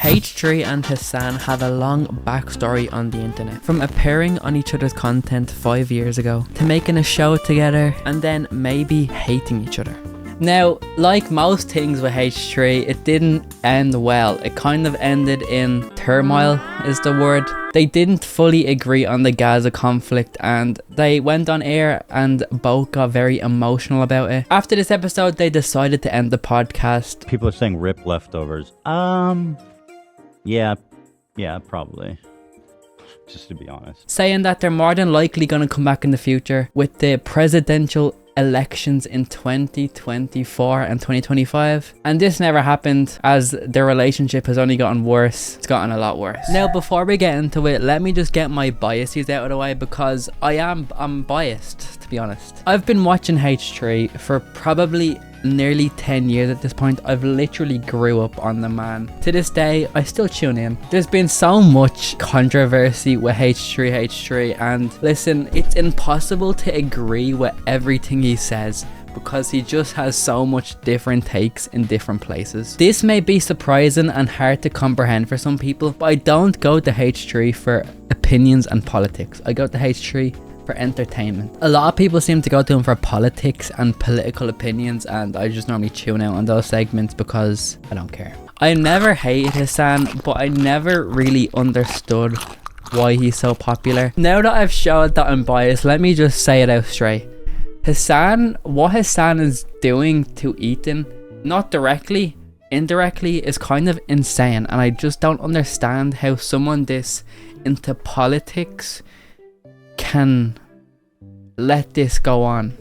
H3 and Hisan have a long backstory on the internet, from appearing on each other's content 5 years ago, to making a show together, and then maybe hating each other. Now, like most things with H3, it didn't end well. It kind of ended in turmoil is the word. They didn't fully agree on the Gaza conflict and they went on air and both got very emotional about it. After this episode, they decided to end the podcast. People are saying rip leftovers. Yeah, probably. Just to be honest. Saying that they're more than likely going to come back in the future with the presidential elections in 2024 and 2025, and this never happened as their relationship has only gotten worse. It's gotten a lot worse. Now, before we get into it, let me just get my biases out of the way, because I'm biased, to be honest. I've been watching H3 for probably nearly 10 years at this point. I've literally grew up on the man. To this day, I still tune in. There's been so much controversy with H3H3, and listen, it's impossible to agree with everything he says because he just has so much different takes in different places. This may be surprising and hard to comprehend for some people, but I don't go to H3 for opinions and politics. I go to H3 for entertainment. A lot of people seem to go to him for politics and political opinions, and I just normally tune out on those segments because I don't care. I never hated Hasan, but I never really understood why he's so popular. Now that I've showed that I'm biased, let me just say it out straight. What Hasan is doing to Ethan, not directly, indirectly, is kind of insane, and I just don't understand how someone this into politics can let this go on,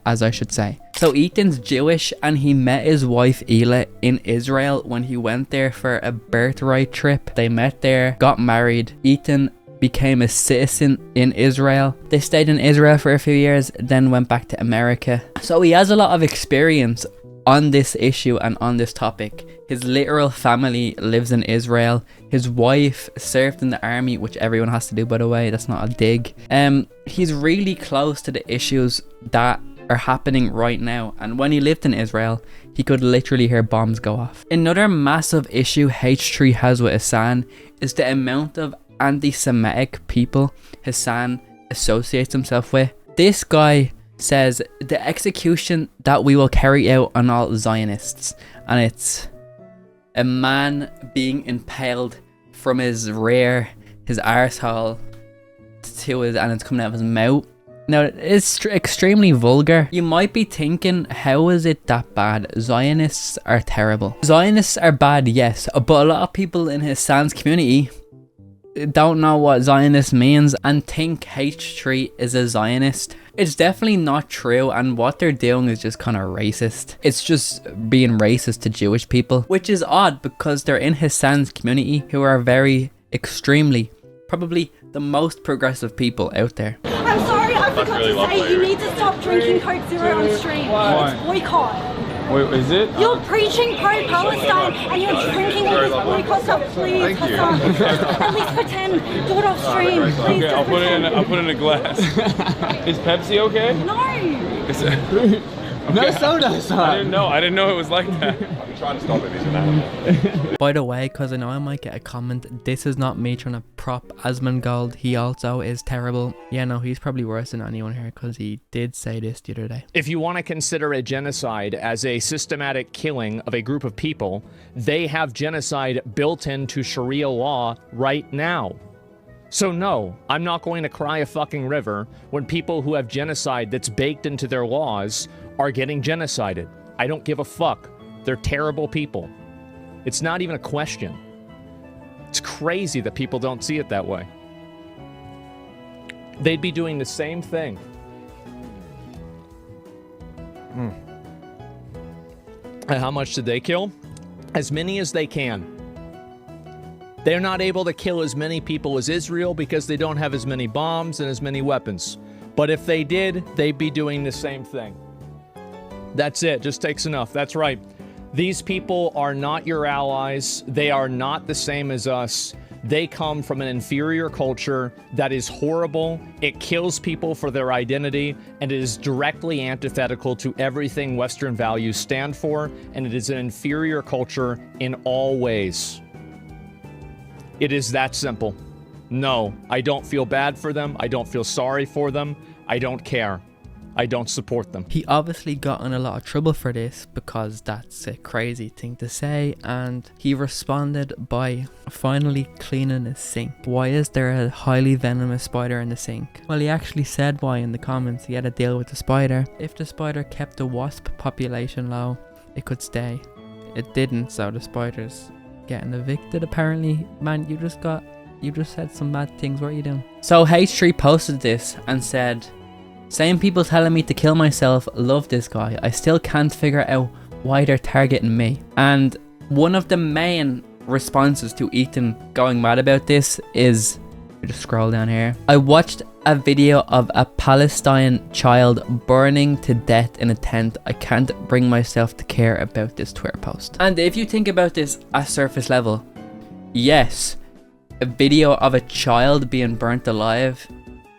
as I should say. So Ethan's Jewish and he met his wife Ela in Israel when he went there for a birthright trip. They met there, got married. Ethan became a citizen in Israel. They stayed in Israel for a few years, then went back to America. So he has a lot of experience on this issue and on this topic. His literal family lives in Israel. His wife served in the army, which everyone has to do, by the way. That's not a dig. He's really close to the issues that are happening right now. And when he lived in Israel, he could literally hear bombs go off. Another massive issue H3 has with Hasan is the amount of anti-Semitic people Hasan associates himself with. This guy says the execution that we will carry out on all Zionists, and it's a man being impaled from his rear, his arsehole to his, and it's coming out of his mouth. Now, it's extremely vulgar. You might be thinking, how is it that bad? Zionists are terrible. Zionists are bad, yes, but a lot of people in Hasan's community don't know what Zionist means and think H3 is a Zionist. It's definitely not true, and what they're doing is just kind of racist. It's just being racist to Jewish people, which is odd because they're in Hasan's community, who are very extremely, probably the most progressive people out there. I'm sorry, I forgot to say, you need to stop drinking Coke Zero on stream. Why? It's boycott. Wait, is it? You're preaching pro-Palestine and you're drinking all this boycott stuff. Please, Hasan, at least pretend. Do it off stream. Please. Okay, I'll put it in a glass. Is Pepsi okay? No. Is it? No soda, son. I didn't know it was like that. I'm trying to stop it. He's an animal. By the way, because I know I might get a comment, this is not me trying to prop Asmongold. He also is terrible. Yeah, no, he's probably worse than anyone here because he did say this the other day. If you want to consider a genocide as a systematic killing of a group of people, they have genocide built into Sharia law right now. So no, I'm not going to cry a fucking river when people who have genocide that's baked into their laws are getting genocided. I don't give a fuck. They're terrible people. It's not even a question. It's crazy that people don't see it that way. They'd be doing the same thing. And how much did they kill? As many as they can. They're not able to kill as many people as Israel because they don't have as many bombs and as many weapons. But if they did, they'd be doing the same thing. That's it. Just takes enough. That's right. These people are not your allies. They are not the same as us. They come from an inferior culture that is horrible. It kills people for their identity, and it is directly antithetical to everything Western values stand for, and it is an inferior culture in all ways. It is that simple. No, I don't feel bad for them. I don't feel sorry for them. I don't care. I don't support them. He obviously got in a lot of trouble for this because that's a crazy thing to say, and he responded by finally cleaning his sink. Why is there a highly venomous spider in the sink? Well, he actually said why in the comments. He had to deal with the spider. If the spider kept the wasp population low, it could stay. It didn't, so the spider's getting evicted apparently. Man, you just said some bad things. What are you doing? So H3 posted this and said, same people telling me to kill myself, love this guy. I still can't figure out why they're targeting me. And one of the main responses to Ethan going mad about this is, just scroll down here. I watched a video of a Palestinian child burning to death in a tent. I can't bring myself to care about this Twitter post. And if you think about this at surface level, yes, a video of a child being burnt alive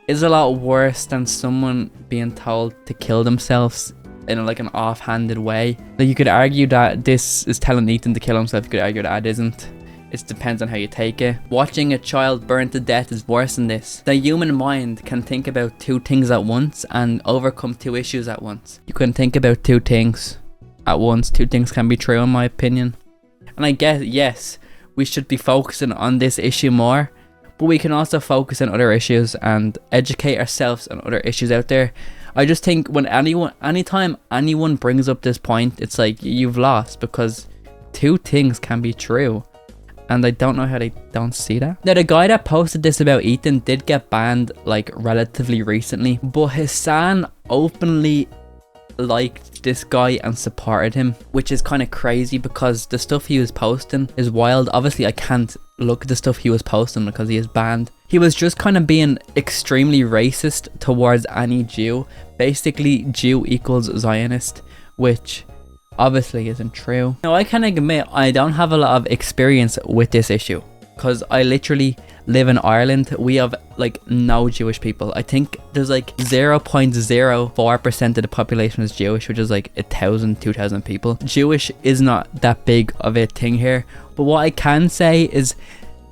is a lot worse than someone being told to kill themselves in like an offhanded way. Like, you could argue that this is telling Ethan to kill himself. You could argue that it isn't. It depends on how you take it. Watching a child burned to death is worse than this. The human mind can think about two things at once and overcome two issues at once. You can think about two things at once. Two things can be true in my opinion. And I guess, yes, we should be focusing on this issue more, but we can also focus on other issues and educate ourselves on other issues out there. I just think anytime anyone brings up this point, it's like you've lost, because two things can be true. And I don't know how they don't see that. Now, the guy that posted this about Ethan did get banned like relatively recently, but Hisan openly liked this guy and supported him, which is kind of crazy because the stuff he was posting is wild. Obviously, I can't look at the stuff he was posting because he is banned. He was just kind of being extremely racist towards any Jew. Basically, Jew equals Zionist, which obviously isn't true. Now, I can admit I don't have a lot of experience with this issue because I literally live in Ireland. We have like no Jewish people. I think there's like 0.04% of the population is Jewish, which is like 1,000, 2,000 people. Jewish is not that big of a thing here, but what I can say is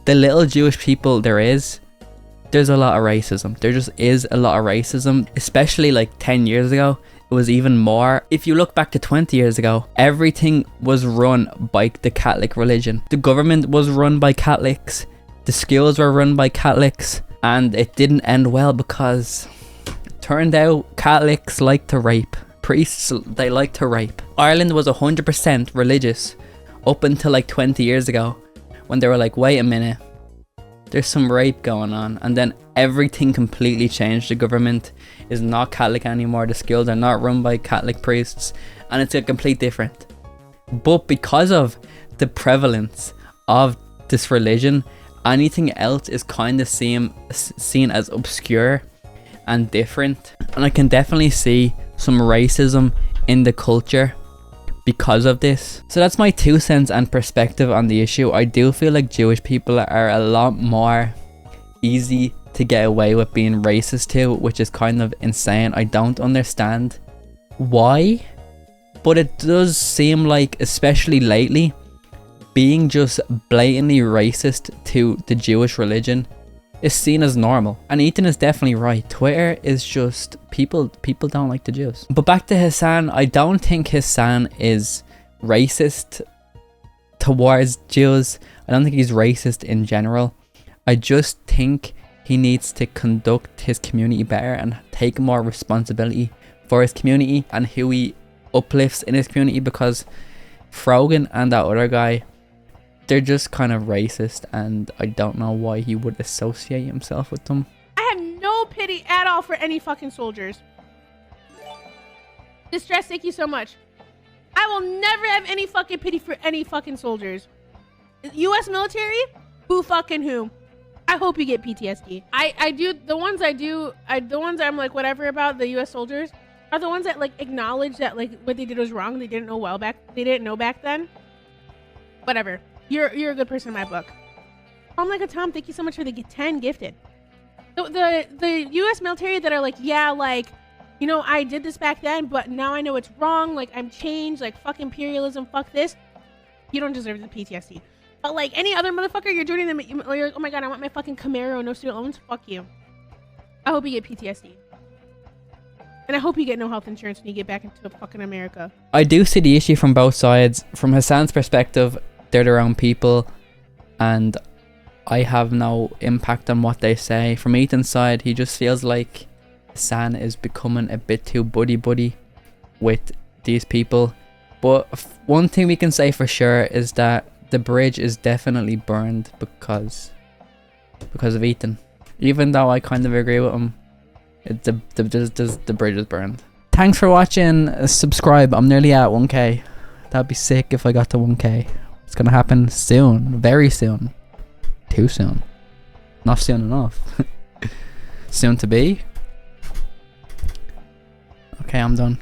the little Jewish people there's a lot of racism. There just is a lot of racism, especially like 10 years ago. It was even more. If you look back to 20 years ago, everything was run by the Catholic religion. The government was run by Catholics. The schools were run by Catholics. And it didn't end well because it turned out Catholics like to rape. Priests, they like to rape. Ireland was 100% religious up until like 20 years ago, when they were like, wait a minute, there's some rape going on. And then everything completely changed. The government is not Catholic anymore. The schools are not run by Catholic priests, and it's a complete different. But because of the prevalence of this religion, anything else is kind of seen as obscure and different. And I can definitely see some racism in the culture because of this. So that's my 2 cents and perspective on the issue. I do feel like Jewish people are a lot more easy to get away with being racist to, which is kind of insane. I don't understand why, but it does seem like, especially lately, being just blatantly racist to the Jewish religion is seen as normal. And Ethan is definitely right. Twitter is just people don't like the Jews. But back to Hasan, I don't think Hasan is racist towards Jews. I don't think he's racist in general. I just think he needs to conduct his community better and take more responsibility for his community and who he uplifts in his community, because Frogan and that other guy, they're just kind of racist, and I don't know why he would associate himself with them. I have no pity at all for any fucking soldiers. Distress, thank you so much. I will never have any fucking pity for any fucking soldiers. U.S. military? Who fucking who? I hope you get PTSD. I do, the ones I'm like whatever about the U.S. soldiers are the ones that like acknowledge that like what they did was wrong. They didn't know back then. Whatever. You're a good person in my book. I'm like a Tom. Thank you so much for the 10 gifted. The U.S. military that are like, yeah, like, you know, I did this back then, but now I know it's wrong. Like, I'm changed. Like, fuck imperialism. Fuck this. You don't deserve the PTSD. But like any other motherfucker, you're joining them. You're like, oh my god, I want my fucking Camaro, no student loans. Fuck you. I hope you get PTSD. And I hope you get no health insurance when you get back into fucking America. I do see the issue from both sides. From Hasan's perspective, they're their own people, and I have no impact on what they say. From Ethan's side, he just feels like Hasan is becoming a bit too buddy with these people. But one thing we can say for sure is that the bridge is definitely burned because of Ethan. Even though I kind of agree with him, the bridge is burned. Thanks for watching. Subscribe. I'm nearly at 1k. That'd be sick if I got to 1k. It's gonna happen soon. Very soon. Too soon. Not soon enough. Soon to be. Okay, I'm done.